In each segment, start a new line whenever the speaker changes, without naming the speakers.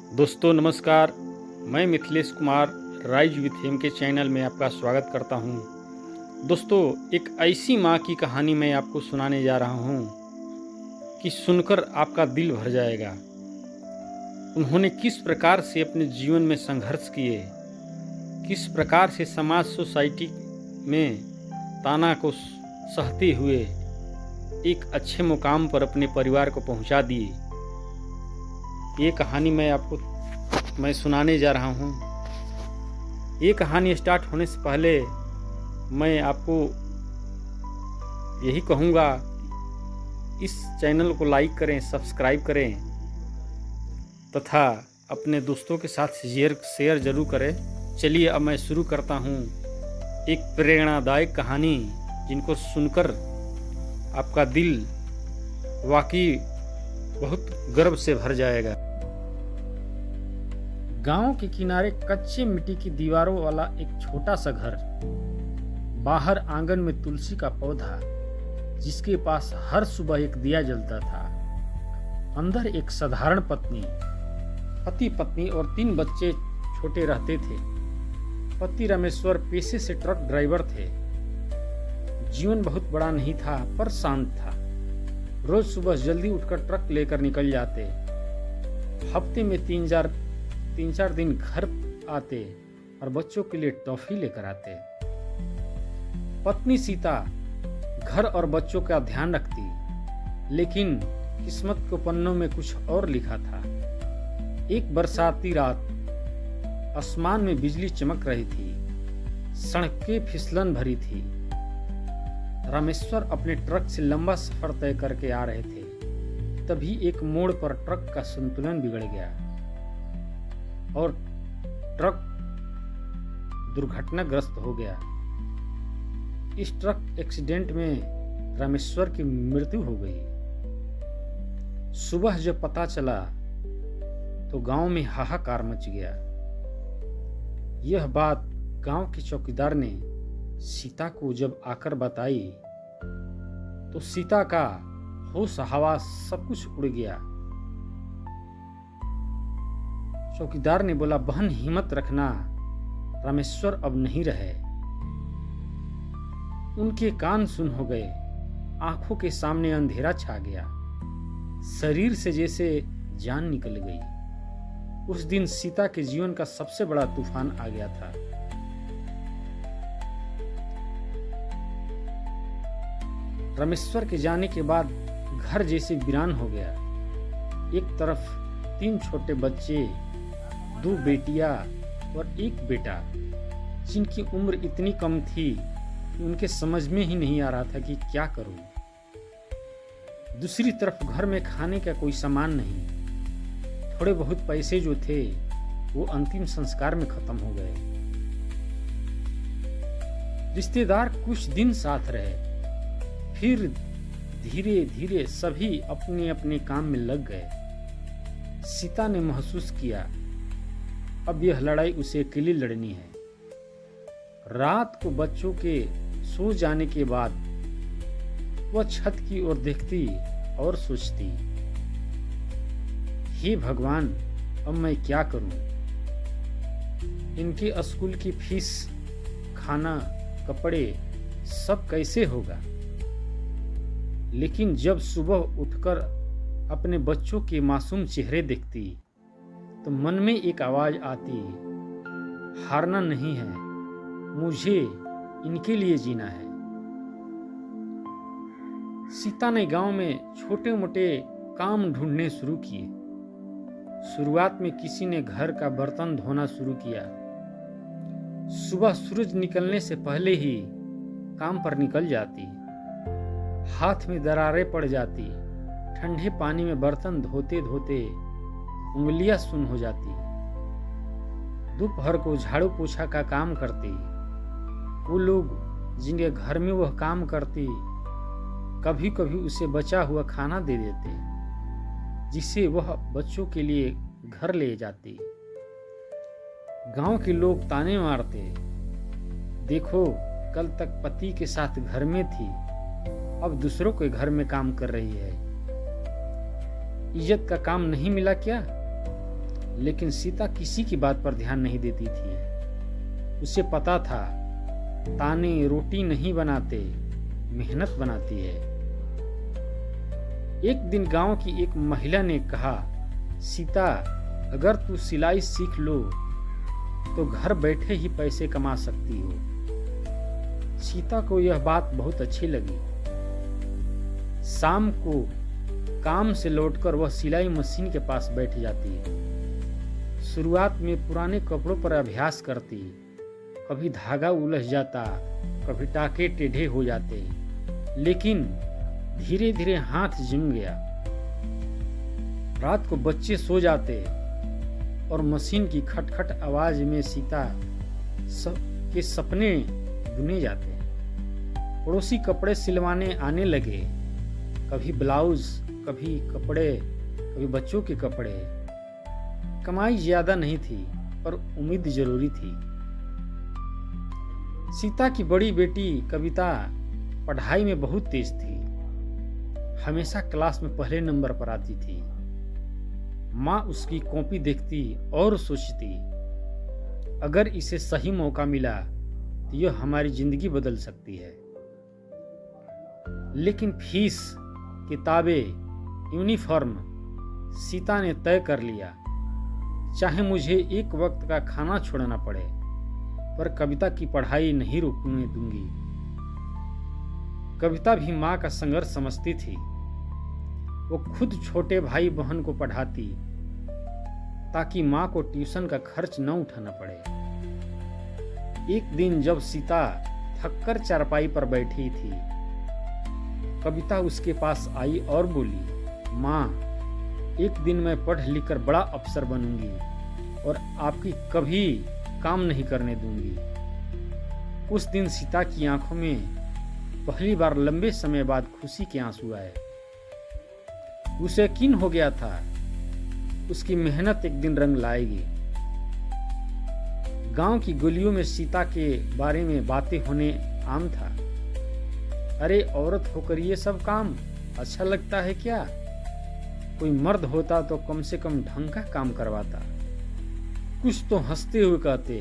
दोस्तों नमस्कार। मैं Mithilesh Kumar rise with him के चैनल में आपका स्वागत करता हूं। दोस्तों, एक ऐसी माँ की कहानी मैं आपको सुनाने जा रहा हूं कि सुनकर आपका दिल भर जाएगा। उन्होंने किस प्रकार से अपने जीवन में संघर्ष किए, किस प्रकार से समाज सोसाइटी में ताना को सहते हुए एक अच्छे मुकाम पर अपने परिवार को पहुंचा दिए। ये कहानी मैं सुनाने जा रहा हूँ। ये कहानी स्टार्ट होने से पहले मैं आपको यही कहूँगा, इस चैनल को लाइक करें, सब्सक्राइब करें तथा अपने दोस्तों के साथ शेयर जरूर करें। चलिए अब मैं शुरू करता हूँ एक प्रेरणादायक कहानी, जिनको सुनकर आपका दिल वाकई बहुत गर्व से भर जाएगा। गांव के किनारे कच्चे मिट्टी की दीवारों वाला एक छोटा सा घर, बाहर आंगन में तुलसी का पौधा जिसके पास हर सुबह एक दिया जलता था। अंदर एक साधारण पति पत्नी और 3 बच्चे छोटे रहते थे। पति रामेश्वर पेशे से ट्रक ड्राइवर थे। जीवन बहुत बड़ा नहीं था पर शांत था। रोज सुबह जल्दी उठकर ट्रक लेकर निकल जाते। हफ्ते में 3-4 दिन घर आते और बच्चों के लिए टॉफी लेकर आते। पत्नी सीता घर और बच्चों का ध्यान रखती, लेकिन किस्मत के पन्नों में कुछ और लिखा था। एक बरसाती रात आसमान में बिजली चमक रही थी, सड़कें फिसलन भरी थी। रामेश्वर अपने ट्रक से लंबा सफर तय करके आ रहे थे। तभी एक मोड़ पर ट्रक का संतुलन बिगड़ गया और ट्रक दुर्घटनाग्रस्त हो गया। इस ट्रक एक्सीडेंट में रामेश्वर की मृत्यु हो गई। सुबह जब पता चला तो गांव में हाहाकार मच गया। यह बात गांव के चौकीदार ने सीता को जब आकर बताई तो सीता का होश हवास सब कुछ उड़ गया। चौकीदार ने बोला, बहन हिम्मत रखना, रामेश्वर अब नहीं रहे। उनके कान सुन हो गए, आंखों के सामने अंधेरा छा गया, शरीर से जैसे जान निकल गई। उस दिन सीता के जीवन का सबसे बड़ा तूफान आ गया था। रामेश्वर के जाने के बाद घर जैसे वीरान हो गया। एक तरफ 3 छोटे बच्चे, 2 बेटियां और 1 बेटा, जिनकी उम्र इतनी कम थी कि उनके समझ में ही नहीं आ रहा था कि क्या करूं। दूसरी तरफ घर में खाने का कोई सामान नहीं। थोड़े बहुत पैसे जो थे वो अंतिम संस्कार में खत्म हो गए। रिश्तेदार कुछ दिन साथ रहे, फिर धीरे धीरे सभी अपने अपने काम में लग गए। सीता ने महसूस किया अब यह लड़ाई उसे अकेली लड़नी है। रात को बच्चों के सो जाने के बाद वह छत की ओर देखती और सोचती, हे भगवान, अब मैं क्या करूं? इनके स्कूल की फीस, खाना, कपड़े सब कैसे होगा? लेकिन जब सुबह उठकर अपने बच्चों के मासूम चेहरे देखती तो मन में एक आवाज आती, हारना नहीं है, मुझे इनके लिए जीना है। सीता ने गांव में छोटे मोटे काम ढूंढने शुरू किए। शुरुआत में किसी ने घर का बर्तन धोना शुरू किया। सुबह सूरज निकलने से पहले ही काम पर निकल जाती। हाथ में दरारें पड़ जाती। ठंडे पानी में बर्तन धोते धोते उंगलियां सुन हो जाती। दोपहर को झाड़ू पोछा का काम करती। वो लोग जिनके घर में वह काम करती कभी कभी उसे बचा हुआ खाना दे देते, जिसे वह बच्चों के लिए घर ले जाती। गांव के लोग ताने मारते, देखो कल तक पति के साथ घर में थी, अब दूसरों के घर में काम कर रही है। इज्जत का काम नहीं मिला क्या? लेकिन सीता किसी की बात पर ध्यान नहीं देती थी। उसे पता था ताने रोटी नहीं बनाते, मेहनत बनाती है। एक दिन गांव की एक महिला ने कहा, सीता, अगर तू सिलाई सीख लो तो घर बैठे ही पैसे कमा सकती हो। सीता को यह बात बहुत अच्छी लगी। शाम को काम से लौटकर वह सिलाई मशीन के पास बैठ जाती। शुरुआत में पुराने कपड़ों पर अभ्यास करती। कभी धागा उलझ जाता, कभी टाके टेढ़े हो जाते, लेकिन धीरे धीरे हाथ जम गया। रात को बच्चे सो जाते और मशीन की खटखट आवाज में सीता के सपने बुने जाते। पड़ोसी कपड़े सिलवाने आने लगे, कभी ब्लाउज, कभी कपड़े, कभी बच्चों के कपड़े। कमाई ज्यादा नहीं थी, पर उम्मीद जरूरी थी। सीता की बड़ी बेटी कविता पढ़ाई में बहुत तेज थी। हमेशा क्लास में पहले नंबर पर आती थी। माँ उसकी कॉपी देखती और सोचती, अगर इसे सही मौका मिला तो यह हमारी जिंदगी बदल सकती है। लेकिन फीस, किताबें, यूनिफॉर्म सीता ने तय कर लिया। चाहे मुझे एक वक्त का खाना छोड़ना पड़े, पर कविता की पढ़ाई नहीं रुकने दूंगी। कविता भी माँ का संघर्ष समझती थी। वो खुद छोटे भाई बहन को पढ़ाती ताकि माँ को ट्यूशन का खर्च न उठाना पड़े। एक दिन जब सीता थककर चारपाई पर बैठी थी, कविता उसके पास आई और बोली, माँ, एक दिन मैं पढ़ लिख कर बड़ा अफसर बनूंगी और आपकी कभी काम नहीं करने दूंगी। उस दिन सीता की आंखों में पहली बार लंबे समय बाद खुशी के आंसू आए। उसे यकीन हो गया था उसकी मेहनत एक दिन रंग लाएगी। गांव की गलियों में सीता के बारे में बातें होने आम था। अरे, औरत होकर ये सब काम अच्छा लगता है क्या? कोई मर्द होता तो कम से कम ढंग का काम करवाता। कुछ तो हंसते हुए कहते,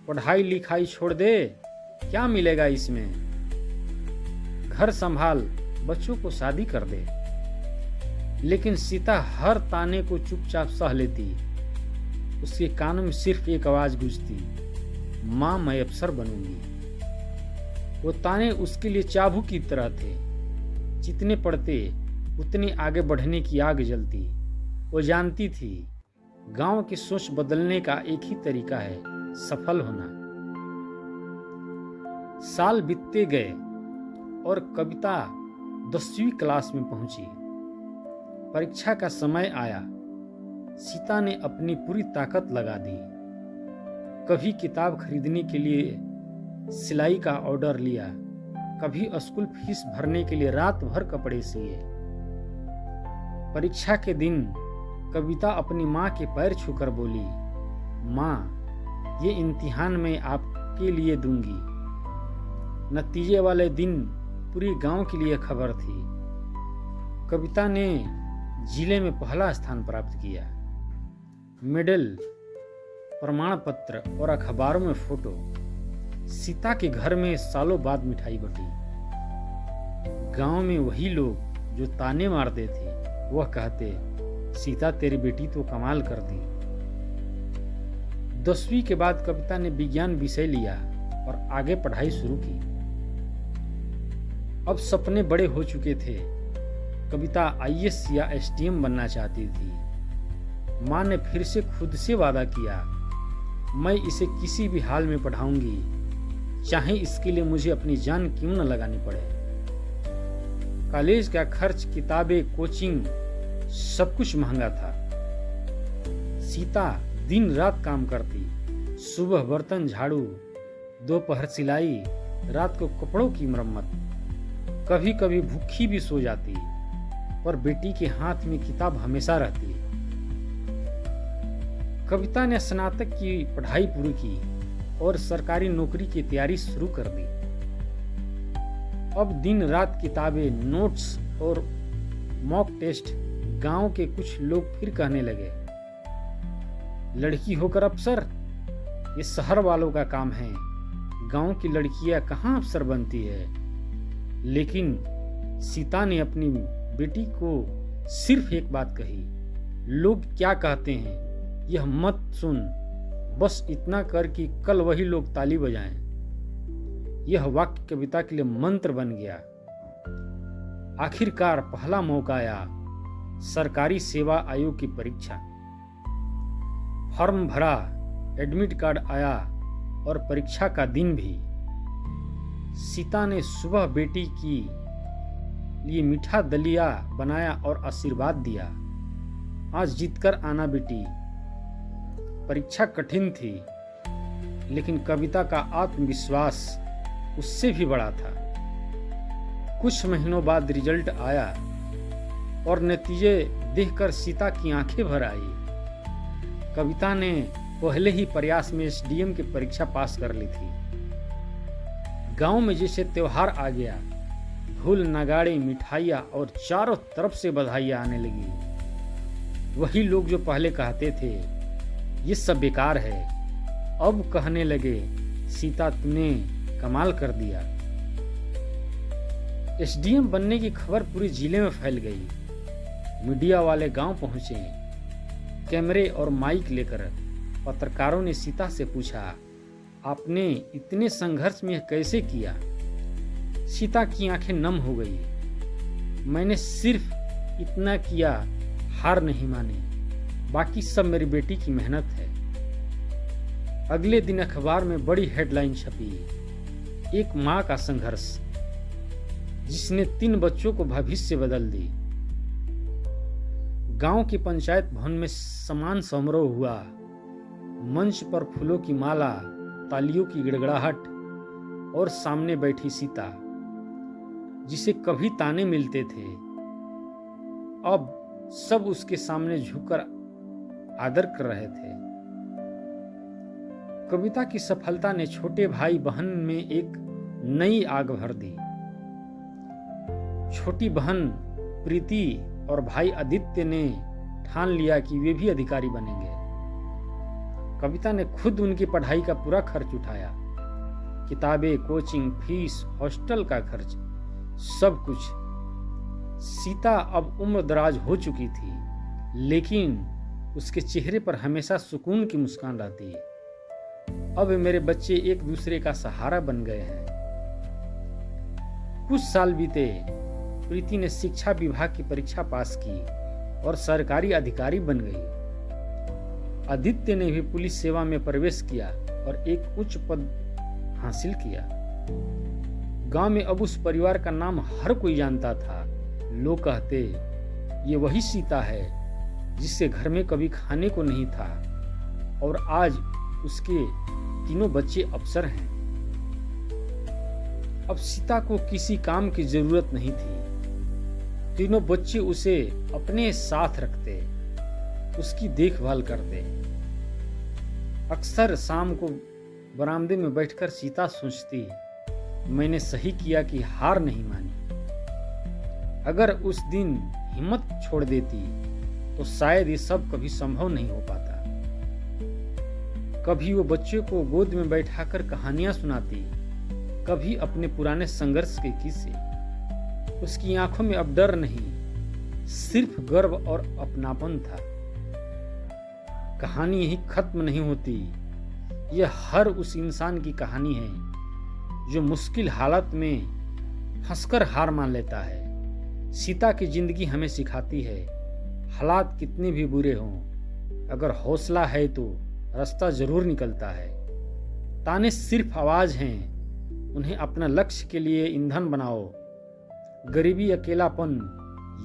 पढ़ाई लिखाई छोड़ दे, क्या मिलेगा इसमें? घर संभाल, बच्चों को शादी कर दे। लेकिन सीता हर ताने को चुपचाप सह लेती। उसके कानों में सिर्फ एक आवाज गूंजती, माँ, मैं अफसर बनूंगी। वो ताने उसके लिए चाबुक की तरह थे। जितने पढ़ते उतनी आगे बढ़ने की आग जलती। वो जानती थी गांव की सोच बदलने का एक ही तरीका है, सफल होना। साल बीतते गए और कविता 10वीं क्लास में पहुंची। परीक्षा का समय आया। सीता ने अपनी पूरी ताकत लगा दी। कभी किताब खरीदने के लिए सिलाई का ऑर्डर लिया, कभी स्कूल फीस भरने के लिए रात भर कपड़े सिए। परीक्षा के दिन कविता अपनी माँ के पैर छूकर बोली, माँ, ये इम्तिहान मैं आपके लिए दूंगी। नतीजे वाले दिन पूरी गांव के लिए खबर थी। कविता ने जिले में पहला स्थान प्राप्त किया। मेडल, प्रमाण पत्र और अखबारों में फोटो। सीता के घर में सालों बाद मिठाई बटी। गांव में वही लोग जो ताने मारते थे, वह कहते, सीता, तेरी बेटी तो कमाल कर दी। 10वीं के बाद कविता ने विज्ञान विषय लिया और आगे पढ़ाई शुरू की। अब सपने बड़े हो चुके थे। कविता आईएएस या एसडीएम बनना चाहती थी। माँ ने फिर से खुद से वादा किया, मैं इसे किसी भी हाल में पढ़ाऊंगी, चाहे इसके लिए मुझे अपनी जान क्यों न लगानी पड़े। कॉलेज का खर्च, किताबें, कोचिंग, सब कुछ महंगा था। सीता दिन रात काम करती। सुबह बर्तन झाड़ू, दोपहर सिलाई, रात को कपड़ों की मरम्मत। कभी कभी भूखी भी सो जाती, पर बेटी के हाथ में किताब हमेशा रहती। कविता ने स्नातक की पढ़ाई पूरी की और सरकारी नौकरी की तैयारी शुरू कर दी। अब दिन रात किताबें, नोट्स और मॉक टेस्ट। गांव के कुछ लोग फिर कहने लगे, लड़की होकर अफसर, ये शहर वालों का काम है। गांव की लड़कियां कहाँ अफसर बनती है। लेकिन सीता ने अपनी बेटी को सिर्फ एक बात कही, लोग क्या कहते हैं यह मत सुन, बस इतना कर कि कल वही लोग ताली बजाएं। यह वाक्य कविता के लिए मंत्र बन गया। आखिरकार पहला मौका आया, सरकारी सेवा आयोग की परीक्षा। फॉर्म भरा, एडमिट कार्ड आया और परीक्षा का दिन भी। सीता ने सुबह बेटी की लिए मीठा दलिया बनाया और आशीर्वाद दिया, आज जीतकर आना बेटी। परीक्षा कठिन थी, लेकिन कविता का आत्मविश्वास उससे भी बड़ा था। कुछ महीनों बाद रिजल्ट आया और नतीजे देखकर सीता की आंखें भर आई। कविता ने पहले ही प्रयास में एसडीएम की परीक्षा पास कर ली थी। गांव में जैसे त्योहार आ गया, ढोल नगाड़े मिठाइयाँ और चारों तरफ से बधाइयाँ आने लगी। वही लोग जो पहले कहते थे ये सब बेकार है, अब कहने लगे सीता तूने कमाल कर दिया। एसडीएम बनने की खबर पूरे जिले में फैल गई। मीडिया वाले गांव पहुंचे, कैमरे और माइक लेकर। पत्रकारों ने सीता से पूछा, आपने इतने संघर्ष में कैसे किया। सीता की आंखें नम हो गई। मैंने सिर्फ इतना किया, हार नहीं मानी, बाकी सब मेरी बेटी की मेहनत है। अगले दिन अखबार में बड़ी हेडलाइन छपी, एक मां का संघर्ष जिसने 3 बच्चों को भविष्य बदल दी। गांव की पंचायत भवन में सम्मान समारोह हुआ। मंच पर फूलों की माला, तालियों की गिड़गिड़ाहट और सामने बैठी सीता, जिसे कभी ताने मिलते थे, अब सब उसके सामने झुककर आदर कर रहे थे। कविता की सफलता ने छोटे भाई बहन में एक नई आग भर दी। छोटी बहन प्रीति और भाई आदित्य ने ठान लिया कि वे भी अधिकारी बनेंगे। कविता ने खुद उनकी पढ़ाई का पूरा खर्च उठाया, किताबें, कोचिंग फीस, हॉस्टल का खर्च, सब कुछ। सीता अब उम्र दराज हो चुकी थी, लेकिन उसके चेहरे पर हमेशा सुकून की मुस्कान रहती है। अब मेरे बच्चे एक दूसरे का सहारा बन गए हैं। कुछ साल बीते, प्रीति ने शिक्षा विभाग की परीक्षा पास की और सरकारी अधिकारी बन गई। आदित्य ने भी पुलिस सेवा में प्रवेश किया और एक उच्च पद हासिल किया। गांव में अब उस परिवार का नाम हर कोई जानता था। लोग कहते, ये वही सीता है जिसके घर में कभी खाने को नहीं था और आज उसके 3 बच्चे अफसर हैं। अब सीता को किसी काम की जरूरत नहीं थी। 3 बच्चे उसे अपने साथ रखते, उसकी देखभाल करते। अक्सर शाम को बरामदे में बैठकर सीता सोचती, मैंने सही किया कि हार नहीं मानी। अगर उस दिन हिम्मत छोड़ देती तो शायद ये सब कभी संभव नहीं हो पाता। कभी वो बच्चे को गोद में बैठाकर कहानियां सुनाती, कभी अपने पुराने संघर्ष के किस्से। उसकी आंखों में अब डर नहीं, सिर्फ गर्व और अपनापन था। कहानी यही खत्म नहीं होती। यह हर उस इंसान की कहानी है जो मुश्किल हालत में फंसकर हार मान लेता है। सीता की जिंदगी हमें सिखाती है, हालात कितने भी बुरे हों, अगर हौसला है तो रास्ता जरूर निकलता है। ताने सिर्फ आवाज हैं, उन्हें अपना लक्ष्य के लिए ईंधन बनाओ। गरीबी, अकेलापन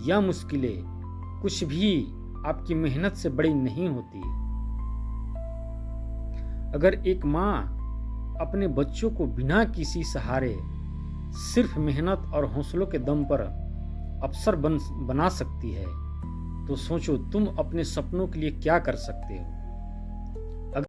या मुश्किलें कुछ भी आपकी मेहनत से बड़ी नहीं होती। अगर एक माँ अपने बच्चों को बिना किसी सहारे सिर्फ मेहनत और हौसलों के दम पर अफसर बना सकती है, तो सोचो तुम अपने सपनों के लिए क्या कर सकते हो।